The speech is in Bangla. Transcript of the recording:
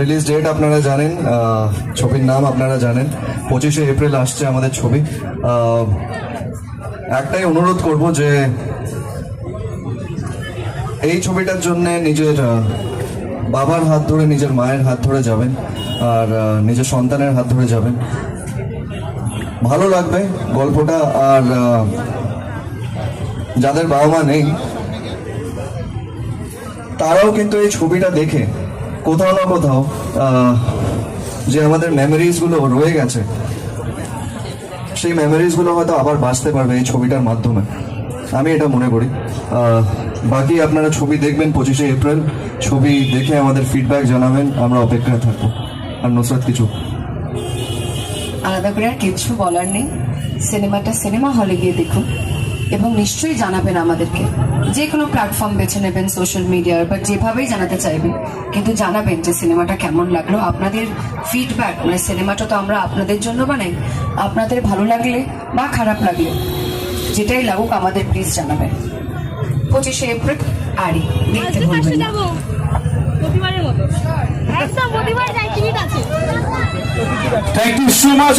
রিলিজ ডেট আপনারা জানেন, ছবির নাম আপনারা জানেন, 25শে এপ্রিল আসছে আমাদের ছবি। একটাই অনুরোধ করব যে এই ছবিটার জন্য নিজের বাবার হাত ধরে, নিজের মায়ের হাত ধরে যাবেন, আর নিজের সন্তানের হাত ধরে যাবেন, ভালো লাগবে গল্পটা। আর যাদের বাবা মা নেই তারাও কিন্তু এই ছবিটা দেখে কোথাও না কোথাও যে আমাদের মেমোরিজগুলো রয়ে গেছে, সেই মেমোরিজগুলো হয়তো আবার বাঁচতে পারবে এই ছবিটার মাধ্যমে, আমি এটা মনে করি। বাকি আপনারা ছবি দেখবেন 25শে এপ্রিল, ছবি দেখে আমাদের ফিডব্যাক জানাবেন, আমরা অপেক্ষায় থাকবো। আর নুসরাত কিছু আলাদা করে আর কিছু বলার নেই। সিনেমাটা সিনেমা হলে গিয়ে দেখুন এবং নিশ্চয়ই জানাবেন আমাদেরকে। যে কোনো প্ল্যাটফর্ম বেছে নেবেন, সোশ্যাল মিডিয়ার বা যেভাবেই জানাতে চাইবেন, কিন্তু জানাবেন যে সিনেমাটা কেমন লাগলো। আপনাদের ফিডব্যাক, মানে সিনেমাটা তো আমরা আপনাদের জন্য বানাই, আপনাদের ভালো লাগলে বা খারাপ লাগলে যেটাই লাগুক আমাদের প্লিজ জানাবেন। 25শে এপ্রিল আরই দেখতে ভুলবেন না। Thank you so much.